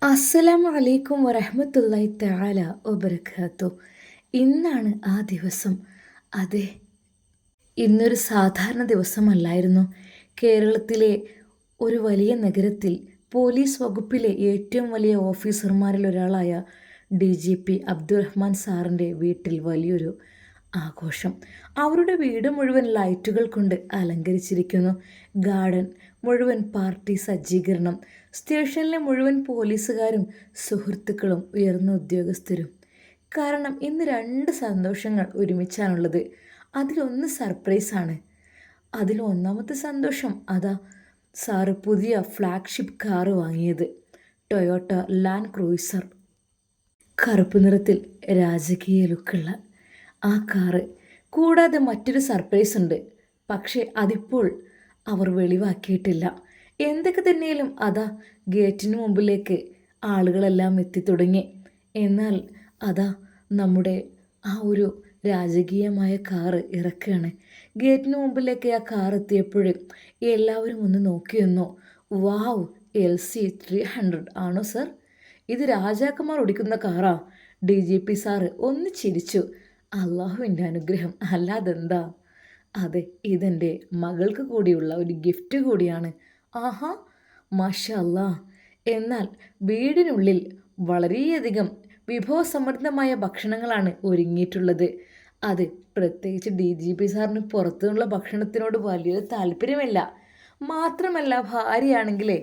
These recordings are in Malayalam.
അസ്സലാമു അലൈക്കും വറഹ്മത്തുള്ളാഹി തആല വബറകാതുഹു. ഇന്നാണ് ആ ദിവസം. അതെ, ഇന്നൊരു സാധാരണ ദിവസമല്ലായിരുന്നു. കേരളത്തിലെ ഒരു വലിയ നഗരത്തിൽ പോലീസ് വകുപ്പിലെ ഏറ്റവും വലിയ ഓഫീസർമാരിൽ ഒരാളായ DGP അബ്ദുറഹ്മാൻ സാറിൻ്റെ വീട്ടിൽ വലിയൊരു ആഘോഷം. അവരുടെ വീട് മുഴുവൻ ലൈറ്റുകൾ കൊണ്ട് അലങ്കരിച്ചിരിക്കുന്നു. ഗാർഡൻ മുഴുവൻ പാർട്ടി സജ്ജീകരണം. സ്റ്റേഷനിലെ മുഴുവൻ പോലീസുകാരും സുഹൃത്തുക്കളും ഉയർന്ന ഉദ്യോഗസ്ഥരും. കാരണം ഇന്ന് രണ്ട് സന്തോഷങ്ങൾ ഒരുമിച്ചാണുള്ളത്. അതിലൊന്ന് സർപ്രൈസാണ്. അതിൽ ഒന്നാമത്തെ സന്തോഷം അതാ സാറ് പുതിയ ഫ്ലാഗ്ഷിപ്പ് കാറ് വാങ്ങിയത്. ടൊയോട്ട ലാൻഡ് ക്രൂയിസർ, കറുപ്പ് നിറത്തിൽ രാജകീയ ലുക്കുള്ള ആ കാറ്. കൂടാതെ മറ്റൊരു സർപ്രൈസ് ഉണ്ട്. പക്ഷേ അതിപ്പോൾ അവർ വെളിവാക്കിയിട്ടില്ല. എന്തൊക്കെ തന്നെയാലും അതാ ഗേറ്റിന് മുമ്പിലേക്ക് ആളുകളെല്ലാം എത്തിത്തുടങ്ങി. എന്നാൽ അതാ നമ്മുടെ ആ ഒരു രാജകീയമായ കാറ് ഇറക്കുകയാണ്. ഗേറ്റിന് മുമ്പിലേക്ക് ആ കാർ എത്തിയപ്പോൾ എല്ലാവരും ഒന്ന് നോക്കി നിന്നു. വാവ്, LC300 ആണോ സർ? ഇത് രാജാക്കന്മാർ ഓടിക്കുന്ന കാറാ? DGP സാറ് ഒന്ന് ചിരിച്ചു. അള്ളാഹുവിൻ്റെ അനുഗ്രഹം, അല്ലാതെന്താ. അതെ, ഇതെൻ്റെ മകൾക്ക് കൂടിയുള്ള ഒരു ഗിഫ്റ്റ് കൂടിയാണ്. ആഹാ, മാഷാ അല്ലാ. എന്നാൽ വീടിനുള്ളിൽ വളരെയധികം വിഭവസമൃദ്ധമായ ഭക്ഷണങ്ങളാണ് ഒരുങ്ങിയിട്ടുള്ളത്. അത് പ്രത്യേകിച്ച് DGP സാറിന് പുറത്തുനിന്നുള്ള ഭക്ഷണത്തിനോട് വലിയൊരു താല്പര്യമില്ല. മാത്രമല്ല ഭാര്യയാണെങ്കിലേ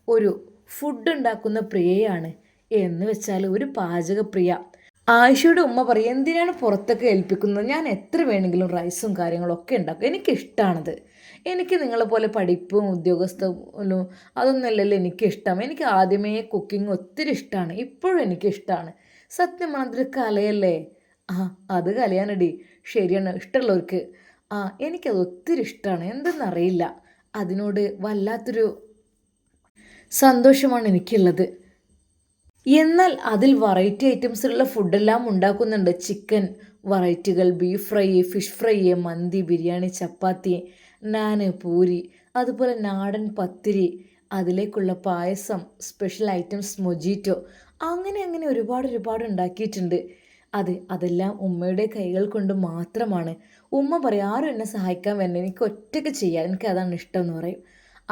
ഒരു ഫുഡ് ഉണ്ടാക്കുന്ന പ്രിയയാണ്. എന്ന് വെച്ചാൽ ഒരു പാചകപ്രിയ. ആയിഷയുടെ ഉമ്മ പറയും, എന്തിനാണ് പുറത്തൊക്കെ ഏൽപ്പിക്കുന്നത്? ഞാൻ എത്ര വേണമെങ്കിലും റൈസും കാര്യങ്ങളൊക്കെ ഉണ്ടാക്കും, എനിക്കിഷ്ടമാണത്. എനിക്ക് നിങ്ങളെ പോലെ പഠിപ്പും ഉദ്യോഗസ്ഥനും അതൊന്നുമല്ലല്ലോ എനിക്കിഷ്ടം. എനിക്ക് ആദ്യമേ കുക്കിംഗ് ഒത്തിരി ഇഷ്ടമാണ്, ഇപ്പോഴും എനിക്കിഷ്ടമാണ്. സത്യം പറഞ്ഞതൊരു കലയല്ലേ? ആ, അത് കലയാനടി. ശരിയാണ്, ഇഷ്ടമുള്ളവർക്ക്. ആ, എനിക്കത് ഒത്തിരി ഇഷ്ടമാണ്. എന്തെന്നറിയില്ല, അതിനോട് വല്ലാത്തൊരു സന്തോഷമാണ് എനിക്കുള്ളത്. എന്നാൽ അതിൽ വെറൈറ്റി ഐറ്റംസിലുള്ള ഫുഡെല്ലാം ഉണ്ടാക്കുന്നുണ്ട്. ചിക്കൻ വെറൈറ്റികൾ, ബീഫ് ഫ്രൈ, ഫിഷ് ഫ്രൈ, മന്തി, ബിരിയാണി, ചപ്പാത്തി, നാന്, പൂരി, അതുപോലെ നാടൻ പത്തിരി, അതിലേക്കുള്ള പായസം, സ്പെഷ്യൽ ഐറ്റംസ്, മൊജീറ്റോ, അങ്ങനെ അങ്ങനെ ഒരുപാട് ഉണ്ടാക്കിയിട്ടുണ്ട്. അതെല്ലാം ഉമ്മയുടെ കൈകൾ കൊണ്ട് മാത്രമാണ്. ഉമ്മ പറയും, ആരും എന്നെ സഹായിക്കാൻ വേണ്ട, എനിക്ക് ഒറ്റയ്ക്ക് ചെയ്യാം, എനിക്ക് അതാണ് ഇഷ്ടം എന്ന് പറയും.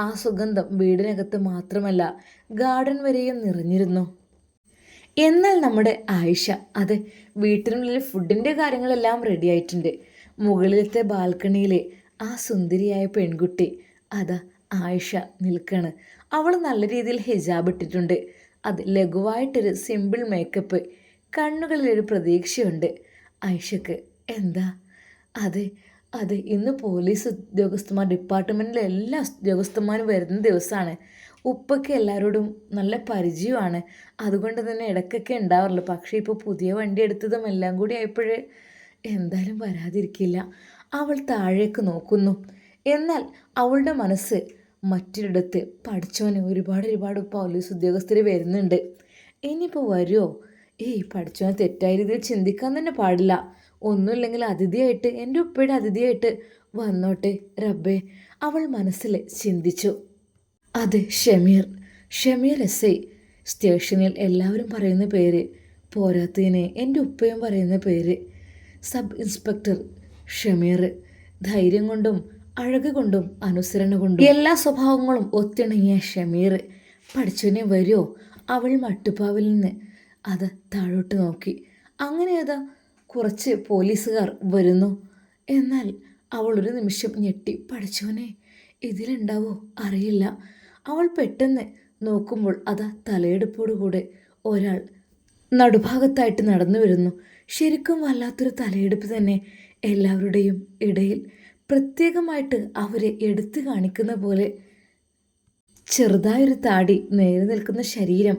ആ സുഗന്ധം വീടിനകത്ത് മാത്രമല്ല ഗാർഡൻ വരെയും നിറഞ്ഞിരുന്നു. എന്നാൽ നമ്മുടെ ആയിഷ, അത് വീട്ടിനുള്ളിൽ ഫുഡിൻ്റെ കാര്യങ്ങളെല്ലാം റെഡി ആയിട്ടുണ്ട്. മുകളിലത്തെ ബാൽക്കണിയിലെ ആ സുന്ദരിയായ പെൺകുട്ടി അതാ ആയിഷ നിൽക്കാണ്. അവൾ നല്ല രീതിയിൽ ഹിജാബ് ഇട്ടിട്ടുണ്ട്. അത് ലഘുവായിട്ടൊരു സിമ്പിൾ മേക്കപ്പ്. കണ്ണുകളിലൊരു പ്രതീക്ഷയുണ്ട് ആയിഷക്ക്. എന്താ? അതെ, അതെ, ഇന്ന് പോലീസ് ഉദ്യോഗസ്ഥന്മാർ, ഡിപ്പാർട്ട്മെൻറ്റിലെ എല്ലാ ഉദ്യോഗസ്ഥന്മാരും വരുന്ന ദിവസമാണ്. ഉപ്പയ്ക്ക് എല്ലാവരോടും നല്ല പരിചയമാണ്. അതുകൊണ്ട് തന്നെ ഇടയ്ക്കൊക്കെ ഉണ്ടാവാറുള്ളൂ. പക്ഷേ ഇപ്പോൾ പുതിയ വണ്ടി എടുത്തതും എല്ലാം കൂടി ആയപ്പോൾ എന്തായാലും വരാതിരിക്കില്ല. അവൾ താഴേക്ക് നോക്കുന്നു. എന്നാൽ അവളുടെ മനസ്സ് മറ്റൊരിടത്ത്. പഠിച്ചവന് ഒരുപാട് പോലീസ് ഉദ്യോഗസ്ഥർ വരുന്നുണ്ട്. ഇനിയിപ്പോൾ വരുമോ? പഠിച്ചവന് തെറ്റായ രീതിയിൽ ചിന്തിക്കാൻ തന്നെ പാടില്ല. ഒന്നുമില്ലെങ്കിൽ അതിഥിയായിട്ട്, എൻ്റെ ഉപ്പയുടെ അതിഥിയായിട്ട് വന്നോട്ടെ റബ്ബേ, അവൾ മനസ്സിൽ ചിന്തിച്ചു. അത് ഷമീർ SI. സ്റ്റേഷനിൽ എല്ലാവരും പറയുന്ന പേര്. പോരാത്തതിന് എൻ്റെ ഉപ്പയും പറയുന്ന പേര്. Sub inspector Shameer. ധൈര്യം കൊണ്ടും അഴക് കൊണ്ടും അനുസരണ കൊണ്ടും എല്ലാ സ്വഭാവങ്ങളും ഒത്തിണങ്ങിയ ഷമീർ. പഠിച്ചവനെ വരുമോ? അവൾ മട്ടുപ്പാവിൽ നിന്ന് അത് താഴോട്ട് നോക്കി. അങ്ങനെ അതാ കുറച്ച് പോലീസുകാർ വരുന്നു. എന്നാൽ അവൾ ഒരു നിമിഷം ഞെട്ടി. പഠിച്ചവനെ, ഇതിലുണ്ടാവോ അറിയില്ല. അവൾ പെട്ടെന്ന് നോക്കുമ്പോൾ അതാ തലയെടുപ്പോടുകൂടെ ഒരാൾ നടുഭാഗത്തായിട്ട് നടന്നു വരുന്നു. ശരിക്കും വല്ലാത്തൊരു തലയെടുപ്പ് തന്നെ. എല്ലാവരുടെയും ഇടയിൽ പ്രത്യേകമായിട്ട് അവരെ എടുത്തു കാണിക്കുന്ന പോലെ. ചെറുതായൊരു താടി, നേരെ നിൽക്കുന്ന ശരീരം.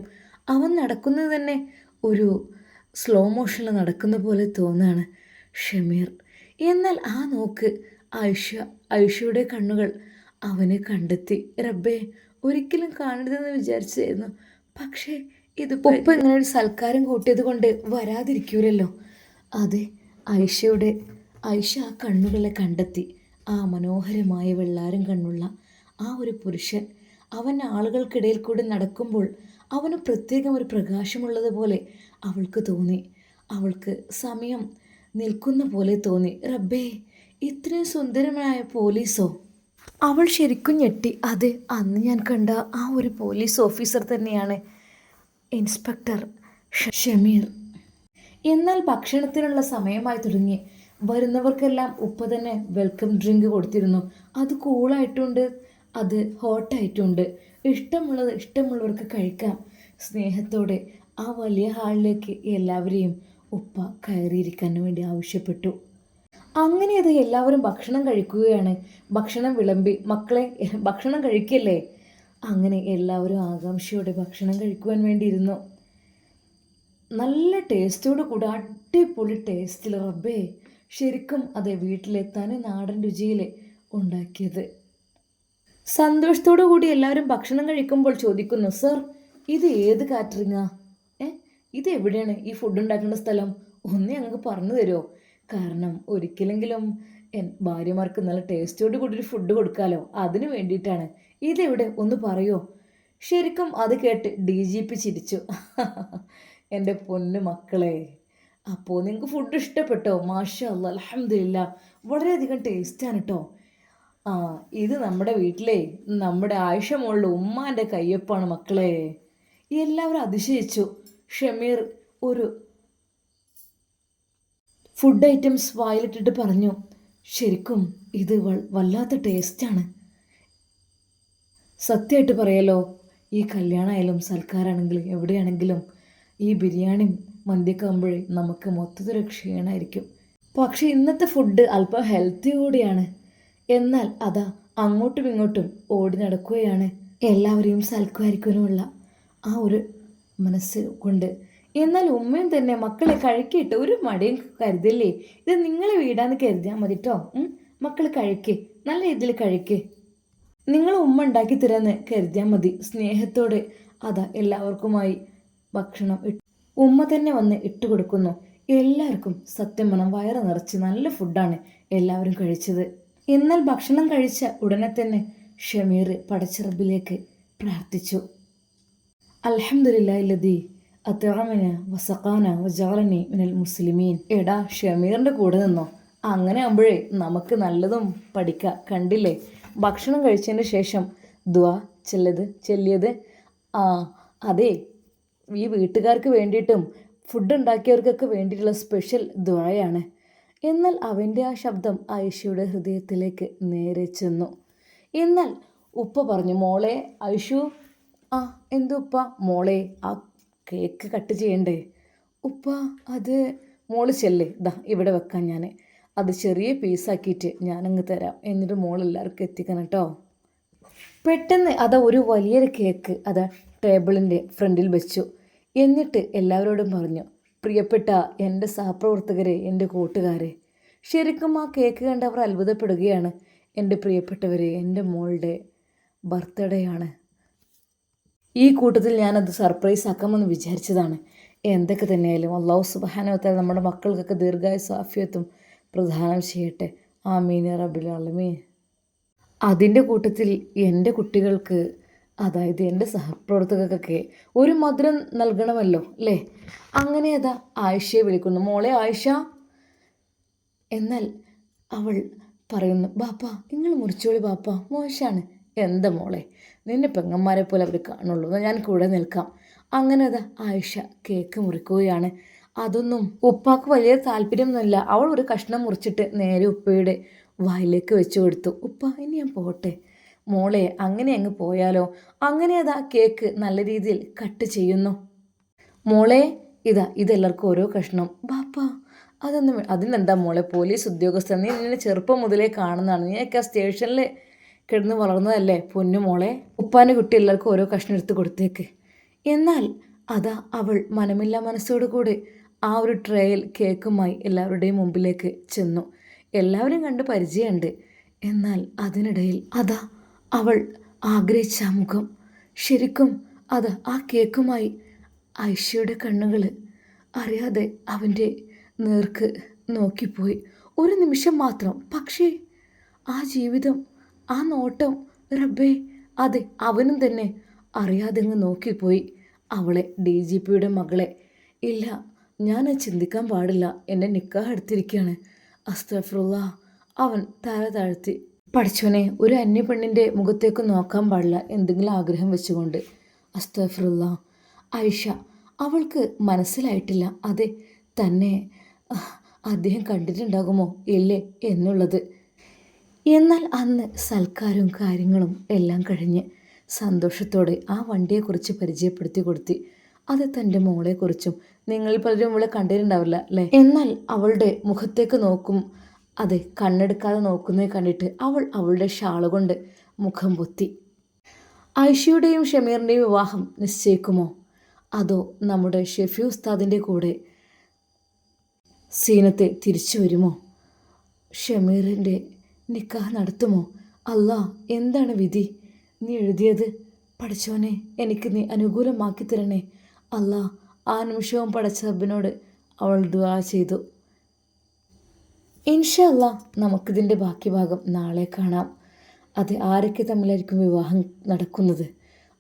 അവൻ നടക്കുന്നത് തന്നെ ഒരു സ്ലോ മോഷനിൽ നടക്കുന്ന പോലെ തോന്നാണ് ഷമീർ. എന്നാൽ ആ നോക്ക്, ആയിഷയുടെ കണ്ണുകൾ അവനെ കണ്ടെത്തി. റബ്ബേ, ഒരിക്കലും കാണരുതെന്ന് വിചാരിച്ചായിരുന്നു. പക്ഷേ ഇതിപ്പോൾ ഇപ്പം ഇങ്ങനെ ഒരു സൽക്കാരം കൂട്ടിയത് കൊണ്ട് വരാതിരിക്കൂലല്ലോ. അതെ, ആയിഷ ആ കണ്ണുകളെ കണ്ടെത്തി. ആ മനോഹരമായ വെള്ളാരം കണ്ണുള്ള ആ ഒരു പുരുഷൻ. അവൻ ആളുകൾക്കിടയിൽ കൂടി നടക്കുമ്പോൾ അവന് പ്രത്യേകം ഒരു പ്രകാശമുള്ളതുപോലെ അവൾക്ക് തോന്നി. അവൾക്ക് സമയം നിൽക്കുന്ന പോലെ തോന്നി. റബ്ബേ, ഇത്രയും സുന്ദരമായ പോലീസോ? അവൾ ശരിക്കും ഞെട്ടി. അതെ, അന്ന് ഞാൻ കണ്ട ആ ഒരു പോലീസ് ഓഫീസർ തന്നെയാണ് ഇൻസ്പെക്ടർ ഷമീർ. എന്നാൽ ഭക്ഷണത്തിനുള്ള സമയമായി തുടങ്ങി. വരുന്നവർക്കെല്ലാം ഉപ്പ തന്നെ വെൽക്കം ഡ്രിങ്ക് കൊടുത്തിരുന്നു. അത് കൂളായിട്ടുണ്ട്, അത് ഹോട്ടായിട്ടുണ്ട്. ഇഷ്ടമുള്ളവർക്ക് കഴിക്കാം. സ്നേഹത്തോടെ ആ വലിയ ഹാളിലേക്ക് എല്ലാവരെയും ഉപ്പ കയറിയിരിക്കാൻ വേണ്ടി ആവശ്യപ്പെട്ടു. അങ്ങനെ അത് എല്ലാവരും ഭക്ഷണം കഴിക്കുകയാണ്. ഭക്ഷണം വിളമ്പി. മക്കളെ, ഭക്ഷണം കഴിക്കല്ലേ? അങ്ങനെ എല്ലാവരും ആകാംക്ഷയോടെ ഭക്ഷണം കഴിക്കുവാൻ വേണ്ടി ഇരുന്നു. നല്ല ടേസ്റ്റോട് കൂടെ അടിപൊളി ടേസ്റ്റിൽ. റബ്ബേ, ശരിക്കും അതെ, വീട്ടിലെത്താൻ നാടൻ രുചിയിൽ ഉണ്ടാക്കിയത്. സന്തോഷത്തോടു കൂടി എല്ലാവരും ഭക്ഷണം കഴിക്കുമ്പോൾ ചോദിക്കുന്നു, സർ, ഇത് ഏത് കാറ്ററിങ്ങാ? ഇത് എവിടെയാണ് ഈ ഫുഡ് ഉണ്ടാക്കേണ്ട സ്ഥലം? ഒന്ന് ഞങ്ങൾക്ക് പറഞ്ഞു തരുമോ? കാരണം ഒരിക്കലെങ്കിലും ഭാര്യമാർക്ക് നല്ല ടേസ്റ്റോട് കൂടി ഒരു ഫുഡ് കൊടുക്കാമല്ലോ, അതിന് വേണ്ടിയിട്ടാണ്. ഇതെവിടെ ഒന്ന് പറയുമോ? ശരിക്കും അത് കേട്ട് DGP ചിരിച്ചു. എൻ്റെ പൊന്നു മക്കളെ, അപ്പോൾ നിങ്ങൾക്ക് ഫുഡ് ഇഷ്ടപ്പെട്ടോ? മാഷാ അല്ലാ, അൽഹംദുലില്ലാ, വളരെയധികം ടേസ്റ്റാണ് കേട്ടോ. ഇത് നമ്മുടെ വീട്ടിലെ നമ്മുടെ ആയിഷ മോളുടെ ഉമ്മാൻ്റെ കയ്യൊപ്പാണ് മക്കളെ. എല്ലാവരും അതിശയിച്ചു. ഷമീർ ഒരു ഫുഡ് ഐറ്റംസ് വായിലിട്ടിട്ട് പറഞ്ഞു, ശരിക്കും ഇത് വല്ലാത്ത ടേസ്റ്റാണ്. സത്യമായിട്ട് പറയാലോ, ഈ കല്യാണമായാലും സൽക്കാരാണെങ്കിലും എവിടെയാണെങ്കിലും ഈ ബിരിയാണിയും മന്തിയൊക്കെ ആകുമ്പോഴേ നമുക്ക് മൊത്തത്തിലൊരു ക്ഷീണമായിരിക്കും. പക്ഷേ ഇന്നത്തെ ഫുഡ് അല്പം ഹെൽത്തി കൂടിയാണ്. എന്നാൽ അതാ അങ്ങോട്ടും ഇങ്ങോട്ടും ഓടി നടക്കുകയാണ്. എല്ലാവരെയും സൽക്കരിക്കാനുമുള്ള ആ ഒരു മനസ്സ് കൊണ്ട്. എന്നാൽ ഉമ്മയും തന്നെ, മക്കളെ കഴിക്കിട്ട് ഒരു മടിയും കരുതില്ലേ, ഇത് നിങ്ങളെ വീടാന്ന് കരുതിയാൽ മതി കേട്ടോ. മക്കൾ കഴിക്കേ, നല്ല രീതിയിൽ കഴിക്കേ, നിങ്ങൾ ഉമ്മ ഉണ്ടാക്കി തരാന്ന് കരുതിയാൽ മതി. സ്നേഹത്തോടെ അതാ എല്ലാവർക്കുമായി ഭക്ഷണം ഉമ്മ തന്നെ വന്ന് ഇട്ട് കൊടുക്കുന്നു. എല്ലാവർക്കും സത്യം പറഞ്ഞാൽ വയറ് നിറച്ച് നല്ല ഫുഡാണ് എല്ലാവരും കഴിച്ചത്. എന്നാൽ ഭക്ഷണം കഴിച്ച ഉടനെ തന്നെ ഷമീർ പടച്ചിറബിലേക്ക് പ്രാർത്ഥിച്ചു. അൽഹംദുലില്ലാഹി ലദീ അത്അമന വസഖാന വജഅലനി മിനൽ മുസ്ലിമീൻ. എടാ, ഷമീറിൻ്റെ കൂടെ നിന്നോ. അങ്ങനെ ആകുമ്പോഴേ നമുക്ക് നല്ലതും പഠിക്കാം. കണ്ടില്ലേ, ഭക്ഷണം കഴിച്ചതിന് ശേഷം ദുആ ചെല്ലിയത്. അതെ, ഈ വീട്ടുകാർക്ക് വേണ്ടിയിട്ടും ഫുഡ് ഉണ്ടാക്കിയവർക്കൊക്കെ വേണ്ടിയിട്ടുള്ള സ്പെഷ്യൽ ദുആയാണ്. എന്നാൽ അവൻ്റെ ആ ശബ്ദം ആയിഷയുടെ ഹൃദയത്തിലേക്ക് നേരെ ചെന്നു. എന്നാൽ ഉപ്പ പറഞ്ഞു, മോളെ ആയിഷു. എന്തു ഉപ്പ? മോളെ, ആ കേക്ക് കട്ട് ചെയ്യണ്ടേ? ഉപ്പ, അത് മോള് ചെല്ലേ, ഇവിടെ വെക്കാം, ഞാൻ അത് ചെറിയ പീസാക്കിയിട്ട് ഞാനങ്ങ് തരാം, എന്നിട്ട് മോൾ എല്ലാവർക്കും എത്തിക്കണം കേട്ടോ. പെട്ടെന്ന് അതാ ഒരു വലിയൊരു കേക്ക് അതാ ടേബിളിൻ്റെ ഫ്രണ്ടിൽ വെച്ചു. എന്നിട്ട് എല്ലാവരോടും പറഞ്ഞു, പ്രിയപ്പെട്ട എൻ്റെ സഹപ്രവർത്തകരെ, എൻ്റെ കൂട്ടുകാരെ. ശരിക്കും ആ കേക്ക് കണ്ട് അവർ അത്ഭുതപ്പെടുകയാണ്. എൻ്റെ പ്രിയപ്പെട്ടവരെ, എൻ്റെ മോളുടെ ബർത്ത്ഡേ ആണ്. ഈ കൂട്ടത്തിൽ ഞാനത് സർപ്രൈസ് ആക്കാമെന്ന് വിചാരിച്ചതാണ്. എന്തൊക്കെ തന്നെയായാലും അല്ലാഹു സുബ്ഹാനഹു വ തആല നമ്മുടെ മക്കൾക്കൊക്കെ ദീർഘായുസ്സും ആഫിയത്തും പ്രദാനം ചെയ്യട്ടെ. ആമീൻ യാ റബ്ബിൽ ആലമീൻ. അതിൻ്റെ കൂട്ടത്തിൽ എൻ്റെ കുട്ടികൾക്ക്, അതായത് എൻ്റെ സഹപ്രവർത്തകർക്കൊക്കെ ഒരു മധുരം നൽകണമല്ലോ അല്ലേ? അങ്ങനെ അതാ ആയിഷയെ വിളിക്കുന്നു, മോളെ ആയിഷ. എന്നാൽ അവൾ പറയുന്നു, ബാപ്പ നിങ്ങൾ മുറിച്ചോളി ബാപ്പ, മോശമാണ്. എന്താ മോളെ, നിന്നെ പെങ്ങന്മാരെ പോലെ അവർ കാണുള്ളൂ, ഞാൻ കൂടെ നിൽക്കാം. അങ്ങനെ അതാ ആയിഷ കേക്ക് മുറിക്കുകയാണ്. അതൊന്നും ഉപ്പാക്ക് വലിയ താല്പര്യമൊന്നുമില്ല. അവൾ ഒരു കഷ്ണം മുറിച്ചിട്ട് നേരെ ഉപ്പയുടെ വായിലേക്ക് വെച്ചു കൊടുത്തു. ഉപ്പ, ഇനി ഞാൻ പോട്ടെ. മോളെ, അങ്ങനെ അങ്ങ് പോയാലോ? അങ്ങനെ അതാ കേക്ക് നല്ല രീതിയിൽ കട്ട് ചെയ്യുന്നു. മോളെ, ഇതെല്ലാവർക്കും ഓരോ കഷ്ണം. ബാപ്പ, അതിനെന്താ മോളെ, പോലീസ് ഉദ്യോഗസ്ഥൻ, നീ നിന്നെ ചെറുപ്പം മുതലേ കാണുന്നതാണ്, നീയൊക്കെ ആ സ്റ്റേഷനിൽ കിടന്ന് വളർന്നതല്ലേ പൊന്നു മോളെ. ഉപ്പാൻ്റെ കുട്ടി എല്ലാവർക്കും ഓരോ കഷ്ണം എടുത്ത് കൊടുത്തേക്ക്. എന്നാൽ അതാ അവൾ മനമില്ലാ മനസ്സോടു കൂടി ആ ഒരു ട്രേയിൽ കേക്കുമായി എല്ലാവരുടെയും മുമ്പിലേക്ക് ചെന്നു. എല്ലാവരും കണ്ട് പരിചയമുണ്ട്. എന്നാൽ അതിനിടയിൽ അതാ അവൾ ആഗ്രഹിച്ച മുഖം. ശരിക്കും ആ കേക്കുമായി ആയിഷയുടെ കണ്ണുകൾ അറിയാതെ അവൻ്റെ നേർക്ക് നോക്കിപ്പോയി. ഒരു നിമിഷം മാത്രം. പക്ഷേ ആ ജീവിതം, ആ നോട്ടം, റബ്ബേ, അതെ, അവനും തന്നെ അറിയാതെ അങ്ങ് നോക്കിപ്പോയി. അവളെ DGPയുടെ മകളെ. ഇല്ല, ഞാൻ ചിന്തിക്കാൻ പാടില്ല. എന്നെ നിക്കാഹ് എടുത്തിരിക്കുകയാണ്. അസ്തഗ്ഫിറുല്ലാ. അവൻ തല താഴ്ത്തി. പഠിച്ചോനെ, ഒരു അന്യപ്പെണ്ണിൻ്റെ മുഖത്തേക്ക് നോക്കാൻ പാടില്ല എന്തെങ്കിലും ആഗ്രഹം വെച്ചുകൊണ്ട്. അസ്തഗ്ഫിറുല്ലാ. ആയിഷ, അവൾക്ക് മനസ്സിലായിട്ടില്ല അതെ തന്നെ അദ്ദേഹം കണ്ടിട്ടുണ്ടാകുമോ ഇല്ലേ എന്നുള്ളത്. എന്നാൽ അന്ന് സൽക്കാരവും കാര്യങ്ങളും എല്ലാം കഴിഞ്ഞ് സന്തോഷത്തോടെ ആ വണ്ടിയെക്കുറിച്ച് പരിചയപ്പെടുത്തി കൊടുത്തി. അത് തൻ്റെ മോളെക്കുറിച്ചും. നിങ്ങൾ പലരും അവളെ കണ്ടിട്ടുണ്ടാവില്ല അല്ലേ? എന്നാൽ അവളുടെ മുഖത്തേക്ക് നോക്കും. അതെ, കണ്ണെടുക്കാതെ നോക്കുന്നത് കണ്ടിട്ട് അവൾ അവളുടെ ഷാള് കൊണ്ട് മുഖം പൊത്തി. ആയിഷയുടെയും ഷമീറിൻ്റെയും വിവാഹം നിശ്ചയിക്കുമോ? അതോ നമ്മുടെ ഷെഫി ഉസ്താദിൻ്റെ കൂടെ സീനത്തെ തിരിച്ചു വരുമോ? ഷമീറിൻ്റെ നിക്കാഹ് നടത്തുമോ? അല്ലാ, എന്താണ് വിധി നീ എഴുതിയത്? പഠിച്ചോനെ, എനിക്ക് നീ അനുകൂലമാക്കി തരണേ അല്ലാ. ആ നിമിഷവും പടച്ച റബ്ബിനോട് അവൾ ദുആ ചെയ്തു. ഇൻഷാ അല്ലാ, നമുക്കിതിൻ്റെ ബാക്കി ഭാഗം നാളെ കാണാം. അത് ആരൊക്കെ തമ്മിലായിരിക്കും വിവാഹം നടക്കുന്നത്,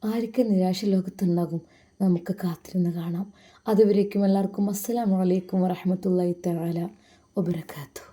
ആരൊക്കെ നിരാശ ലോകത്തുണ്ടാകും, നമുക്ക് കാത്തിരുന്ന് കാണാം. അതുവരേക്കും എല്ലാവർക്കും അസ്സലാമു അലൈക്കും വറഹ്മത്തുള്ളാഹി തആല വബറകാതുഹു.